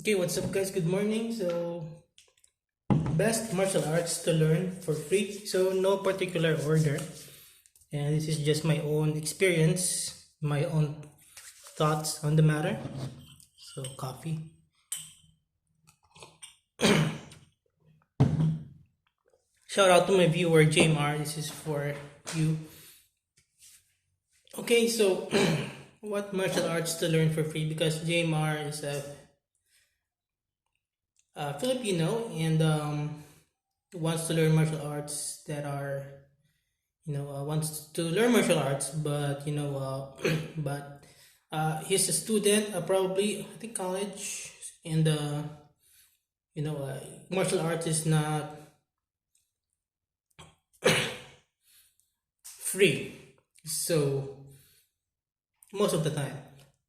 Okay, what's up, guys? Good morning. So, best martial arts to learn for free. So, no particular order, and this is just my own experience, my own thoughts on the matter. So, coffee. Shout out to my viewer, JMR. This is for you. Okay, so what martial arts to learn for free? Because JMR is a Filipino and wants to learn martial arts that are wants to learn martial arts, but but he's a student, probably I think college, and martial arts is not free, so most of the time.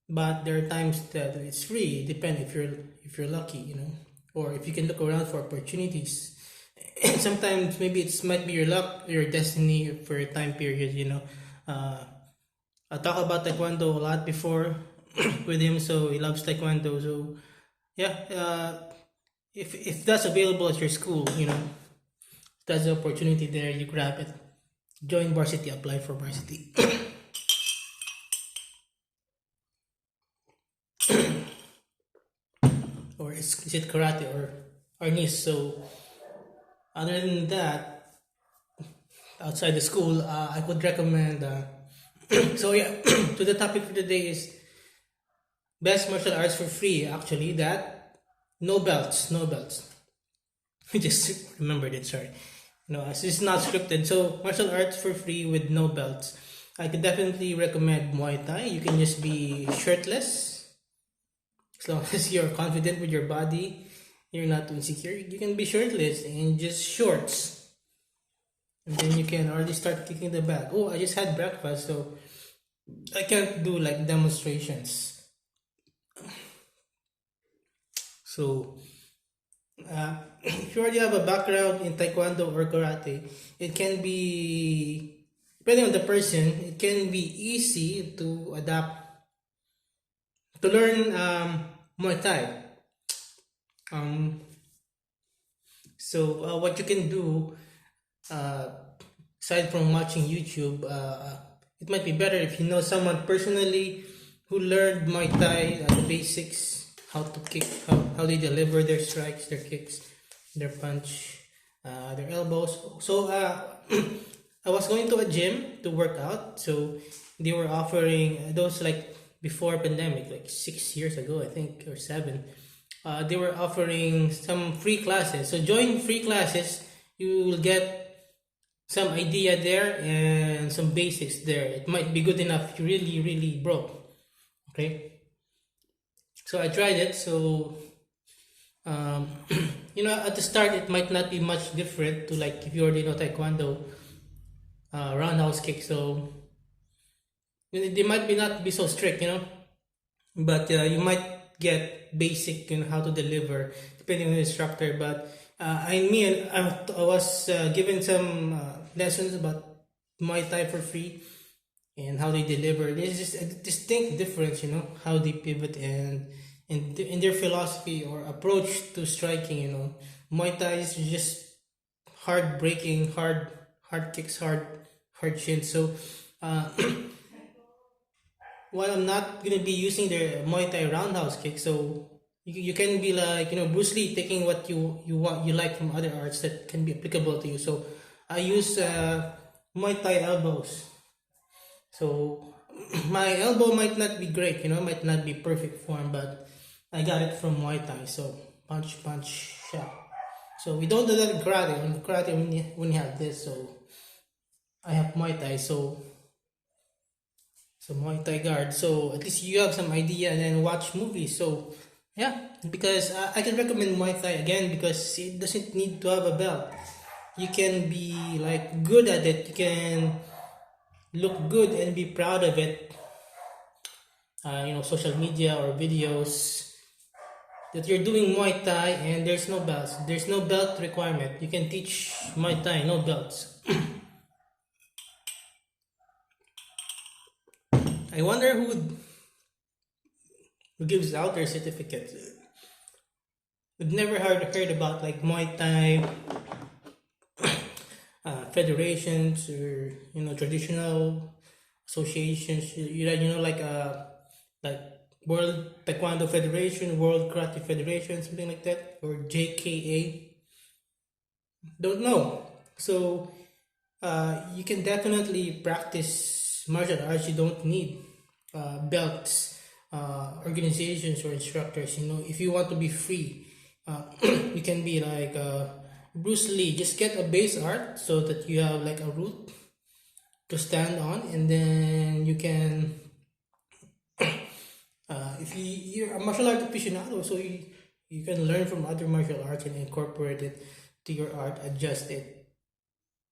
But there are times that it's free. Depend if you're lucky, or if you can look around for opportunities. And sometimes maybe it might be your luck, your destiny for a time period. I talked about taekwondo a lot before with him, so he loves taekwondo. So yeah, if that's available at your school, if that's the opportunity there, you grab it. Join varsity, apply for varsity. Or is it karate or nis? So other than that, outside the school, I would recommend. So yeah, to the topic for today is best martial arts for free. Actually, that no belts, no belts. I just remembered it. Sorry, no, it's not scripted. So martial arts for free with no belts. I could definitely recommend Muay Thai. You can just be shirtless as long as you're confident with your body. You're not too insecure. You can be shirtless and just shorts, and then you can already start kicking the bag. Oh, I just had breakfast, so I can't do like demonstrations. So, if you already have a background in taekwondo or karate, it can be, depending on the person, it can be easy to adapt, to learn Muay Thai. Um, so, what you can do, uh, aside from watching YouTube, it might be better if you know someone personally who learned Muay Thai, the basics, how to kick, how they deliver their strikes, their kicks, their punch, their elbows. So I was going to a gym to work out. So they were offering those like before pandemic, like 6 years ago, I think, or seven. They were offering some free classes. So join free classes, you will get some idea there and some basics there. It might be good enough if you really, really broke. Okay. So I tried it. So, um, at the start, it might not be much different to like if you already know Taekwondo, roundhouse kick. So, they might be not be so strict, but you might get basic how to deliver depending on the instructor. But I was given some lessons about Muay Thai for free and how they deliver. There's just a distinct difference, how they pivot and in their philosophy or approach to striking. Muay Thai is just hard breaking, hard kicks, hard shins. So uh, while I'm not gonna be using the Muay Thai roundhouse kick, so you can be like Bruce Lee, taking what you want you like from other arts that can be applicable to you. So I use Muay Thai elbows. So my elbow might not be great, might not be perfect form, but I got it from Muay Thai. So punch, punch, shot. So we don't do that in karate. In karate, when you have this, so I have Muay Thai. So Muay Thai guard. So at least you have some idea and then watch movies. So yeah, because I can recommend Muay Thai again because it doesn't need to have a belt. You can be like good at it. You can look good and be proud of it. Social media or videos that you're doing Muay Thai and there's no belts. There's no belt requirement. You can teach Muay Thai, no belts. I wonder who gives out their certificates. we've never heard about like Muay Thai federations, or traditional associations. Like World Taekwondo Federation, World Karate Federation, something like that, or JKA. Don't know. So you can definitely practice martial arts. You don't need belts, organizations, or instructors. If you want to be free, you can be like Bruce Lee. Just get a base art so that you have like a root to stand on, and then you can. If you're a martial art aficionado, so you can learn from other martial arts and incorporate it to your art, adjust it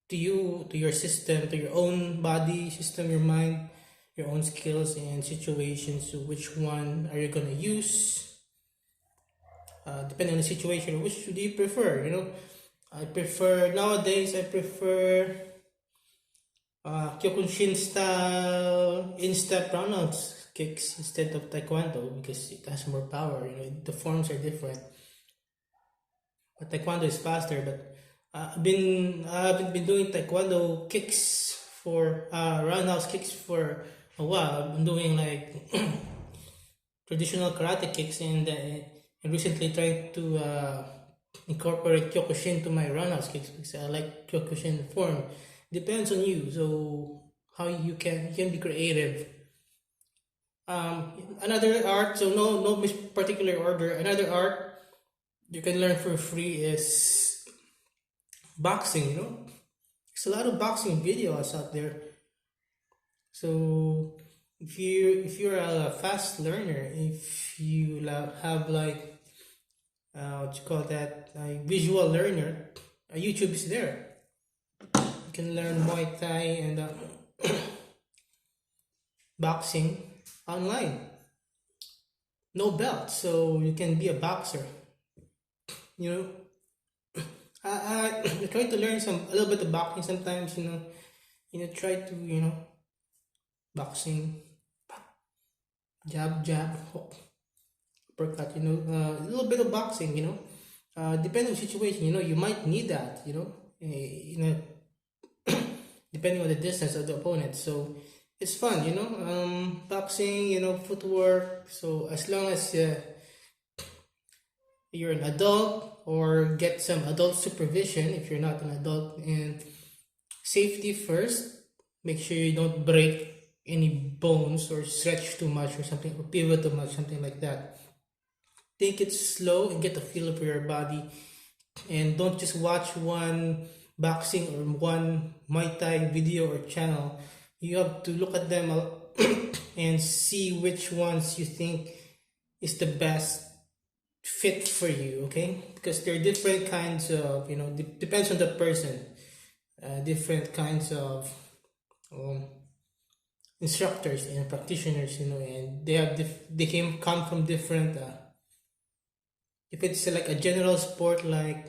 to you, to your system, to your own body system, your mind, your own skills and situations. So which one are you gonna use? Depending on the situation, which do you prefer? I prefer nowadays. I prefer Kyokushin style in-step roundhouse kicks instead of Taekwondo because it has more power. The forms are different. But Taekwondo is faster. But I haven't been doing Taekwondo kicks for roundhouse kicks for a while. I've been doing like traditional karate kicks, and recently trying to incorporate Kyokushin to my roundhouse kicks because I like Kyokushin form. Depends on you. So how you can be creative. Another art. So no particular order. Another art you can learn for free is boxing. There's a lot of boxing videos out there. So if you're a fast learner, if you have like what you call that, a visual learner, YouTube is there. You can learn Muay Thai and boxing online. No belt, so you can be a boxer. You know, I try to learn a little bit of boxing sometimes. Try to boxing, jab jab, hook, uppercut. A little bit of boxing. Depending on the situation. You might need that. Depending on the distance of the opponent. So it's fun. Boxing. Footwork. So as long as you're an adult or get some adult supervision if you're not an adult, and safety first, make sure you don't break any bones or stretch too much or something, or pivot too much, something like that. Take it slow and get a feel for your body, and don't just watch one boxing or one Muay Thai video or channel. You have to look at them and see which ones you think is the best fit for you, okay? Because there are different kinds of, depends on the person, different kinds of um, instructors and practitioners, and they can come from different. If it's like a general sport like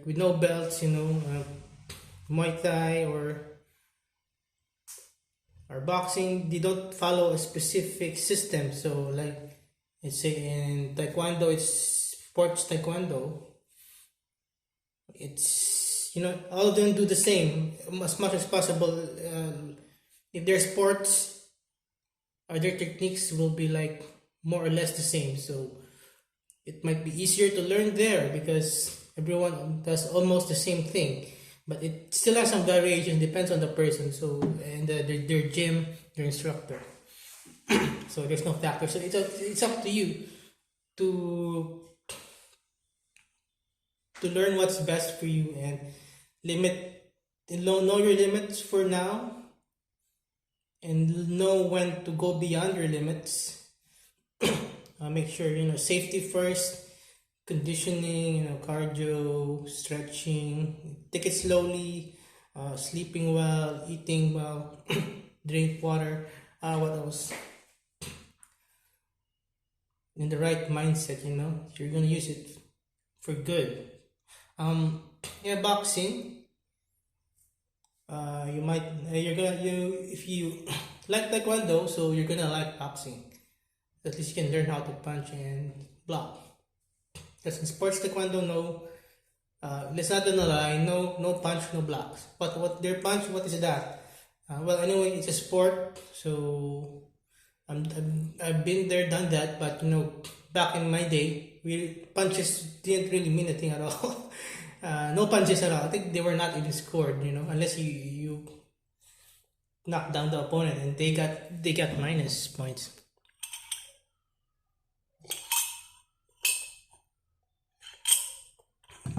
with no belts, Muay Thai or boxing, they don't follow a specific system. So like, let's say in Taekwondo, it's sports Taekwondo. It's all of them do the same as much as possible. If they're sports, other techniques will be like more or less the same. So it might be easier to learn there because everyone does almost the same thing. But it still has some variation, depends on the person. So and their gym, their instructor. So there's no factor. So it's up to you to learn what's best for you and know your limits for now, and know when to go beyond your limits. Make sure safety first, conditioning, cardio, stretching, take it slowly, sleeping well, eating well, drink water. What else? In the right mindset, you're gonna use it for good. Boxing. If you like Taekwondo, so you're gonna like boxing. At least you can learn how to punch and block. That's in sports taekwondo, no. Let's not gonna lie, no punch, no blocks. What their punch? What is that? Well, anyway, it's a sport, so I've been there, done that. But back in my day, punches didn't really mean a thing at all. No punches at all. I think they were not even scored. Unless you knock down the opponent, and they got minus points.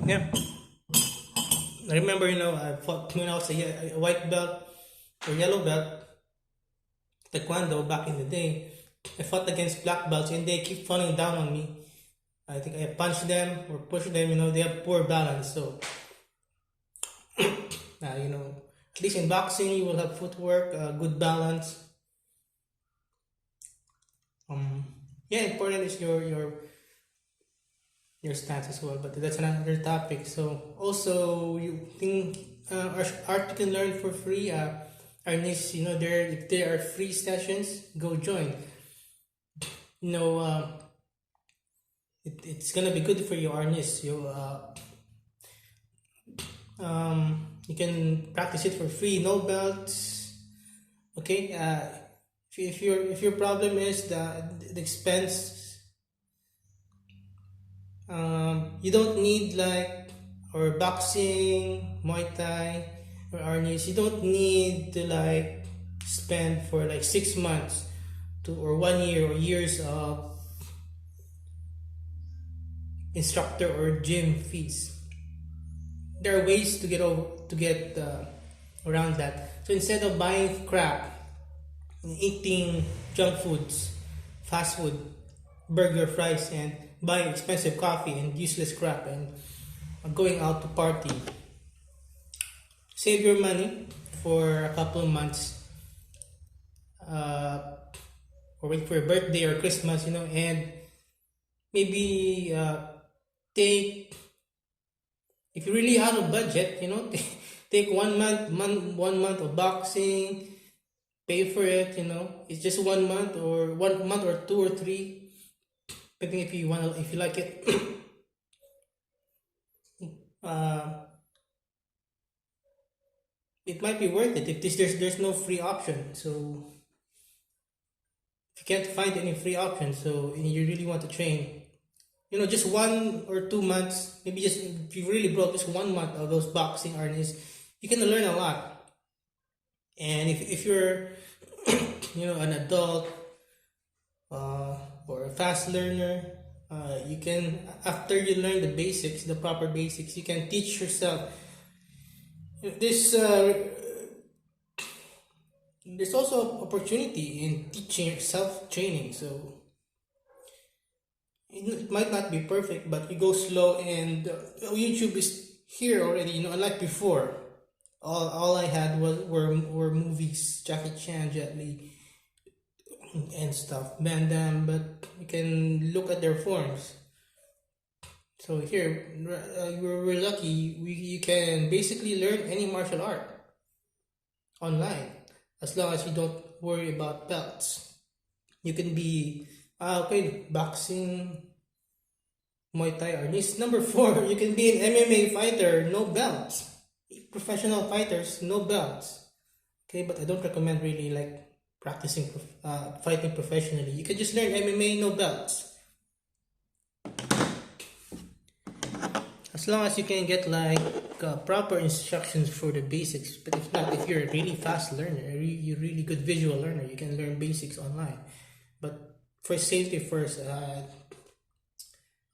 Yeah, I remember. I fought when I was a white belt or yellow belt taekwondo back in the day. I fought against black belts, and they keep falling down on me. I think I punch them or push them. They have poor balance. So, at least in boxing, you will have footwork, good balance. Um, yeah, important is your stance as well, but that's another topic. So, also, you think art you can learn for free. Our niche, if there are free sessions, go join. You know, it's gonna be good for you, Arnis. You can practice it for free, no belts. Okay. If your problem is the expense, you don't need like or boxing, Muay Thai, or Arnis. You don't need to like spend for like 6 months to or 1 year or years of instructor or gym fees. There are ways to get around that. So instead of buying crap, eating junk foods, fast food, burger, fries, and buying expensive coffee and useless crap, and going out to party, save your money for a couple of months, uh, or wait for your birthday or Christmas, and maybe take if you really out of budget, take 1 month of boxing, pay for it. It's just 1 month or 1 month or 2 or 3. I think if you like it, uh, it might be worth it. If there's no free option, so if you can't find any free option, so you really want to train, just 1 or 2 months, maybe just if you really broke, just 1 month of those boxing earnings, you can learn a lot. And if you're, an adult or a fast learner, you can, after you learn the proper basics, you can teach yourself. This there's also opportunity in teaching yourself training. So it might not be perfect, but you go slow, and YouTube is here already. Unlike before, all I had were movies, Jackie Chan, Jet Li, and stuff, Van Damme. But you can look at their forms. So here, we're lucky. You can basically learn any martial art online, as long as you don't worry about belts. You can be okay, boxing, Muay Thai, or this number 4. You can be an MMA fighter, no belts. Professional fighters, no belts. Okay, but I don't recommend really like practicing fighting professionally. You can just learn MMA, no belts. As long as you can get like proper instructions for the basics. But if not, if you're a really fast learner, you're a really good visual learner, you can learn basics online. But for safety first, I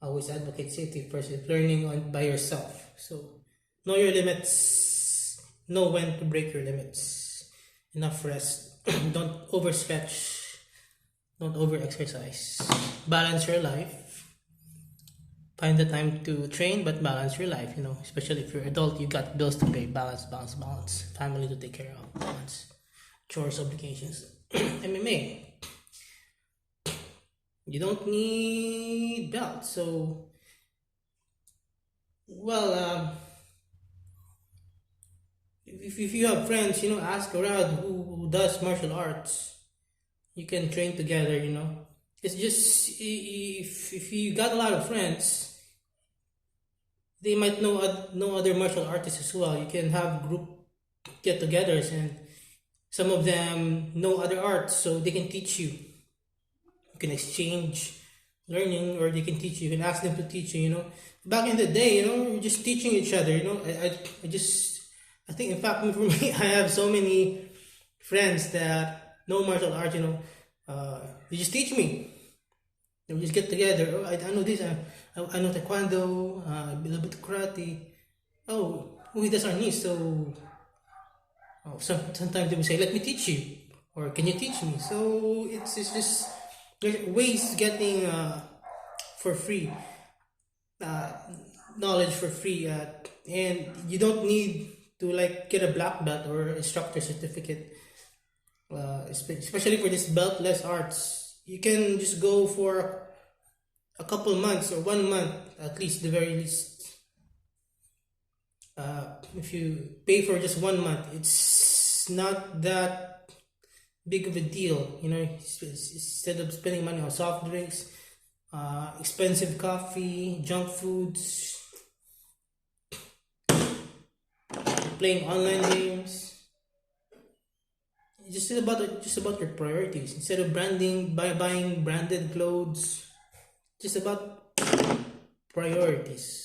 always advocate safety first. If learning by yourself, so know your limits, know when to break your limits. Enough rest. Don't overstretch. Don't overexercise. Balance your life. Find the time to train, but balance your life. Especially if you're adult, you got bills to pay. Balance, balance, balance. Family to take care of. Balance. Chores, obligations. MMA. You don't need belts. So, well, if you have friends, ask around who does martial arts. You can train together. It's just if you got a lot of friends, they might know other martial artists as well. You can have group get-togethers, and some of them know other arts, so they can teach you. You can exchange learning, or they can teach you. You can ask them to teach you. Back in the day, we're just teaching each other. I think, in fact, for me, I have so many friends that know martial arts. They just teach me. They just get together. Oh, I know this. I know taekwondo. A little bit of karate. Oh, he does our knees. So, sometimes they will say, "Let me teach you," or "Can you teach me?" So it's just there's ways getting for free uh, knowledge for free, and you don't need to like get a black belt or instructor certificate. Especially for this beltless arts, you can just go for a couple months or 1 month at least, the very least. If you pay for just 1 month, it's not that big of a deal. Instead of spending money on soft drinks, expensive coffee, junk foods, playing online games. It's just about your priorities. Instead of buying branded clothes, just about priorities.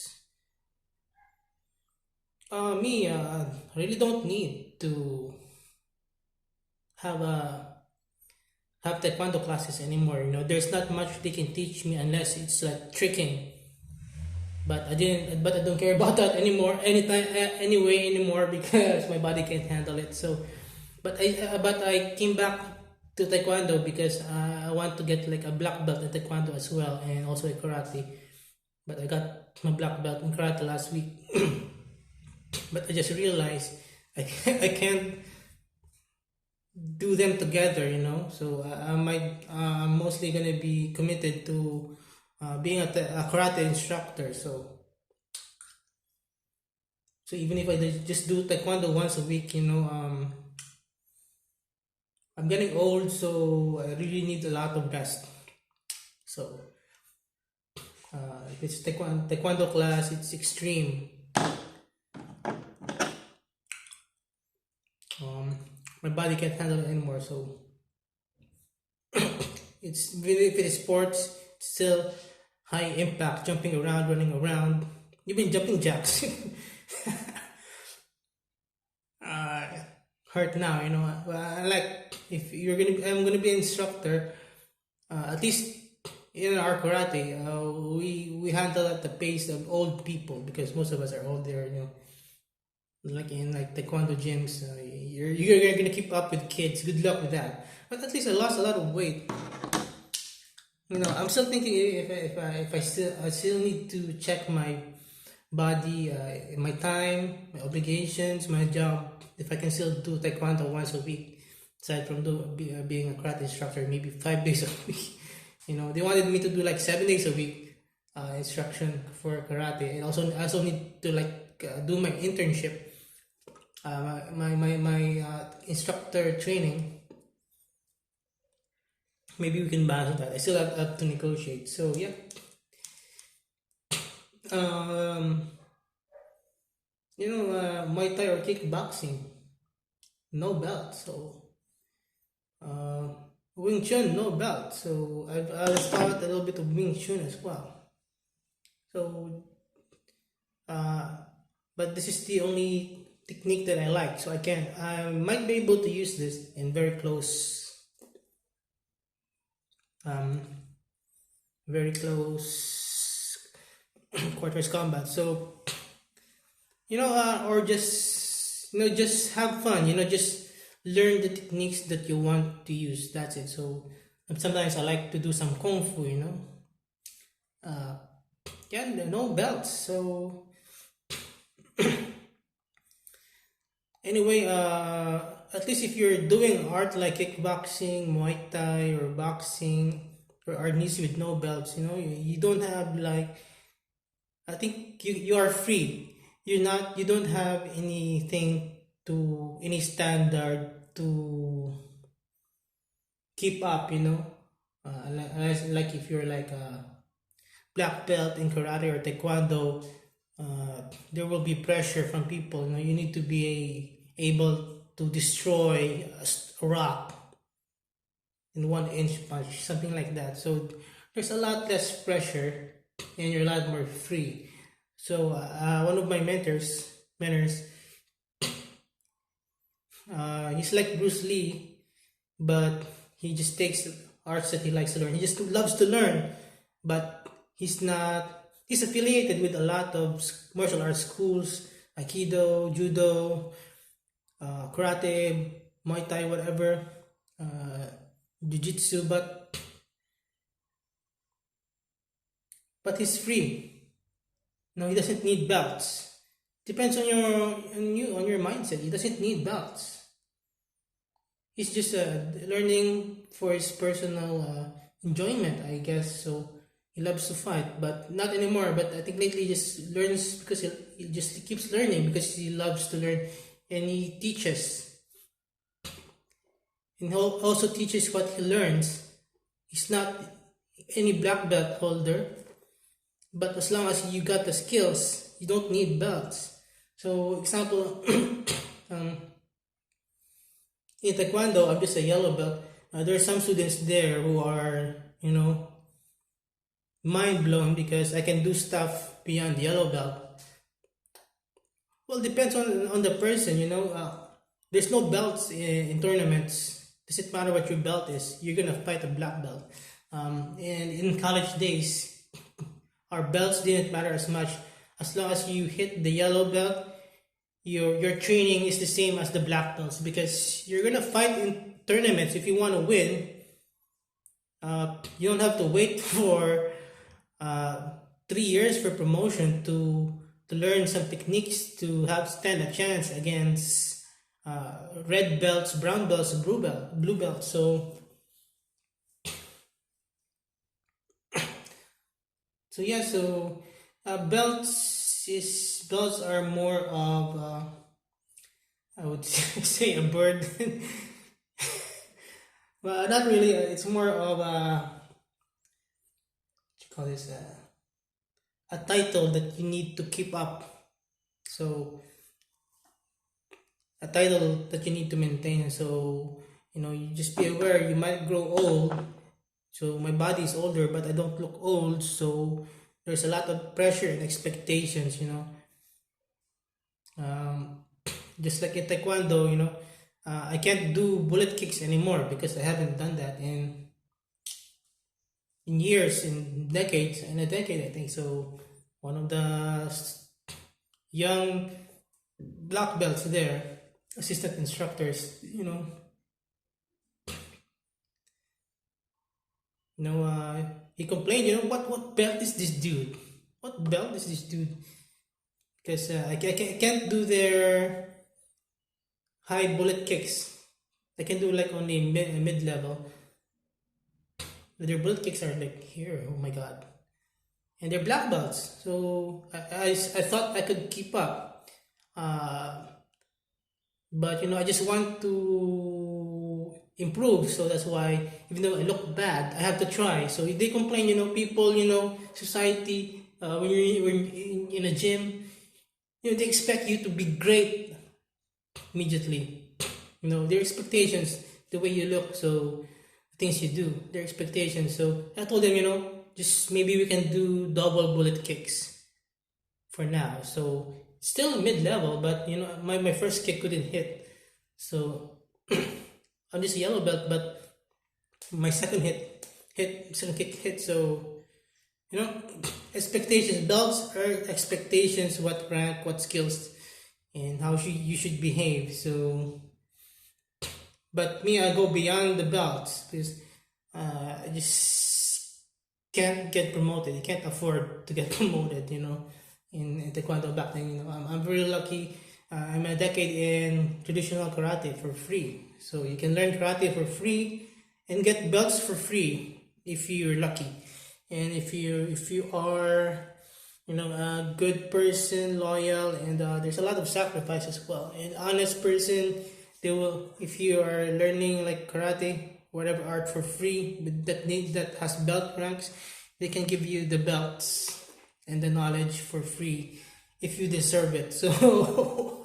Me, I really don't need to have a have taekwondo classes anymore. There's not much they can teach me unless it's like tricking. But I don't care about that anymore. Anyway anymore because my body can't handle it. So, but I came back to taekwondo because I want to get like a black belt in taekwondo as well, and also in karate. But I got my black belt in karate last week. But I just realized I can't do them together. So I'm mostly gonna be committed to being a karate instructor. So even if I just do taekwondo once a week, I'm getting old, so I really need a lot of rest. So if it's taekwondo class, it's extreme. My body can't handle it anymore. So it's really, if it is sports, it's still high impact, jumping around, running around, even jumping jacks. uh, Hurt now. Like if I'm gonna be an instructor. At least in our karate, we handle at the pace of old people because most of us are old there. Like in like taekwondo gyms, you're gonna keep up with kids. Good luck with that. But at least I lost a lot of weight. I'm still thinking if I still need to check my body, my time, my obligations, my job. If I can still do taekwondo once a week, aside from being a karate instructor, maybe 5 days a week. They wanted me to do like 7 days a week instruction for karate, and I also need to like do my internship, my instructor training. Maybe we can balance that. I still have to negotiate. So yeah. Um, Muay Thai or kickboxing, no belt. So uh, Wing Chun, no belt. So I'll start a little bit of Wing Chun as well. So, uh, but this is the only technique that I like. So I might be able to use this in um, very close quarters combat. So or just have fun. Just learn the techniques that you want to use. That's it. So sometimes I like to do some kung fu. Uh, yeah, no belts. So anyway, at least if you're doing art like kickboxing, Muay Thai, or boxing, or art needs with no belts, you don't have like. I think you are free. You don't have any standard to keep up. Like if you're like a black belt in karate or taekwondo, there will be pressure from people. You need to be able to destroy a rock in 1 inch punch, something like that. So there's a lot less pressure, and you're a lot more free. So one of my mentors, he's like Bruce Lee, but he just takes arts that he likes to learn. He just loves to learn, but he's not. He's affiliated with a lot of martial arts schools, Aikido, Judo, Karate, Muay Thai, whatever, uh, Jiu-Jitsu, but he's free. No, he doesn't need belts. Depends on your mindset. He doesn't need belts. He's just learning for his personal enjoyment, I guess. So he loves to fight, but not anymore. But I think lately he just learns because he just keeps learning because he loves to learn, and he teaches, and he also teaches what he learns. He's not any black belt holder, but as long as you got the skills, you don't need belts. So, example, um, in Taekwondo, I'm just a yellow belt. There are some students there who are, mind blown because I can do stuff beyond yellow belt. Well, depends on the person, there's no belts in tournaments. Doesn't matter what your belt is, you're gonna fight a black belt. And in college days, our belts didn't matter as much. As long as you hit the yellow belt, your training is the same as the black belts because you're gonna fight in tournaments if you want to win. You don't have to wait for 3 years for promotion to learn some techniques to have stand a chance against red belts, brown belts, blue belts. So yeah, belts are more of I would say a burden, but not really. It's more of what you call this a title that you need to keep up. So a title that you need to maintain. So you just be aware you might grow old. So my body is older, but I don't look old. So there's a lot of pressure and expectations. Um, just like in Taekwondo, I can't do bullet kicks anymore because I haven't done that in years, in a decade, I think. So one of the young black belts there, assistant instructors, he complained, what belt is this dude? What belt is this dude? Because I can't do their high bullet kicks. I can do like only mid level. Their bullet kicks are like here. Oh my god! And they're black belts. So I thought I could keep up. But I just want to improve. So that's why, even though I look bad, I have to try. So if they complain, people, society, when you're in a gym, they expect you to be great immediately. Their expectations, the way you look, so the things you do, their expectations. So I told them, just maybe we can do double bullet kicks for now. So still mid level, but my first kick couldn't hit. So I'm just a yellow belt, but my second kick hit. So expectations, belts are expectations, what rank, what skills, and how you should behave. So, but me, I go beyond the belts because I just can't get promoted. You can't afford to get promoted, in Taekwondo back then. I'm very lucky. I'm a decade in traditional karate for free. So you can learn karate for free and get belts for free if you're lucky. And if you are a good person, loyal, and there's a lot of sacrifice as well. And honest person, they will, if you are learning like karate, whatever art for free, that has belt ranks, they can give you the belts and the knowledge for free. if you deserve it. So,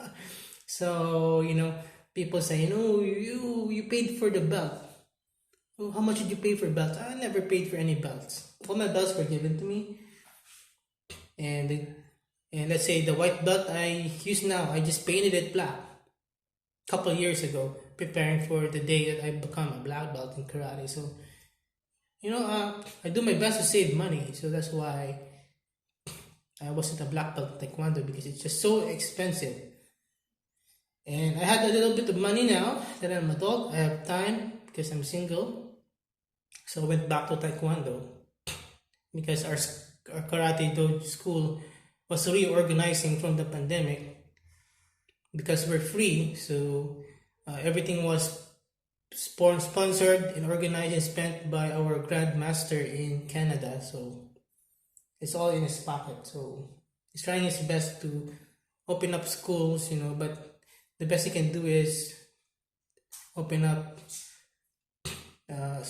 so people say, you paid for the belt. Oh, how much did you pay for belts? I never paid for any belts. All my belts were given to me, and and let's say the white belt I use now, I just painted it black a couple of years ago, preparing for the day that I become a black belt in karate. So I do my best to save money, so that's why I wasn't a black belt in taekwondo, because it's just so expensive. And I had a little bit of money now that I'm an adult. I have time because I'm single, so I went back to taekwondo because our karate dojo school was reorganizing from the pandemic because we're free. So everything was sponsored and organized and spent by our grandmaster in Canada. So it's all in his pocket. So he's trying his best to open up schools, but the best he can do is open up uh,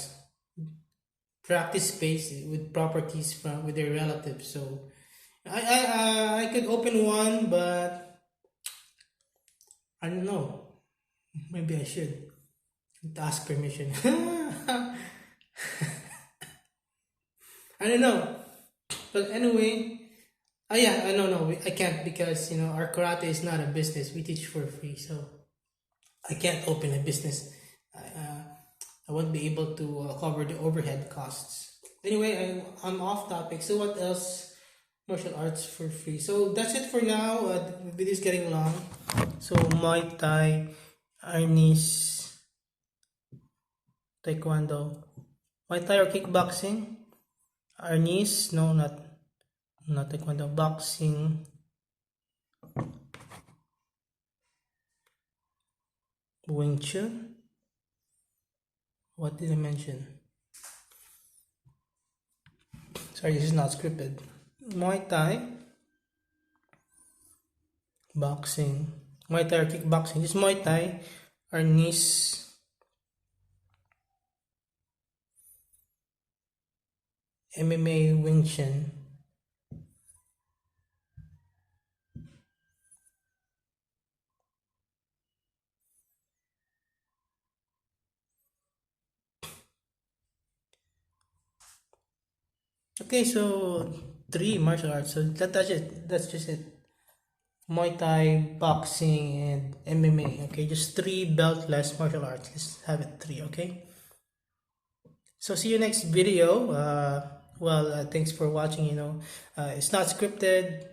practice space with properties from with their relatives. So I could open one, but I don't know. Maybe I should ask permission. I don't know. But anyway, yeah, I don't know. I can't because our karate is not a business. We teach for free, so I can't open a business. I won't be able to cover the overhead costs. Anyway, I'm off topic. So what else? Martial arts for free. So that's it for now. The video is getting long. So Muay Thai, Arnis, Taekwondo, Muay Thai or kickboxing, Arnis. No, not Taekwondo. Boxing, Wing Chun. What did I mention? Sorry, this is not scripted. Muay Thai, boxing, Muay Thai or kickboxing. This Muay Thai, Arnis, MMA, Wing Chun. Okay, so 3 martial arts. So that's it. That's just it. Muay Thai, boxing, and MMA. Okay, just 3 beltless martial arts. Let's have it 3. Okay. So see you next video. Thanks for watching. It's not scripted.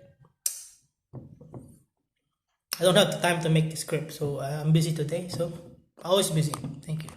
I don't have the time to make the script, so I'm busy today. So always busy. Thank you.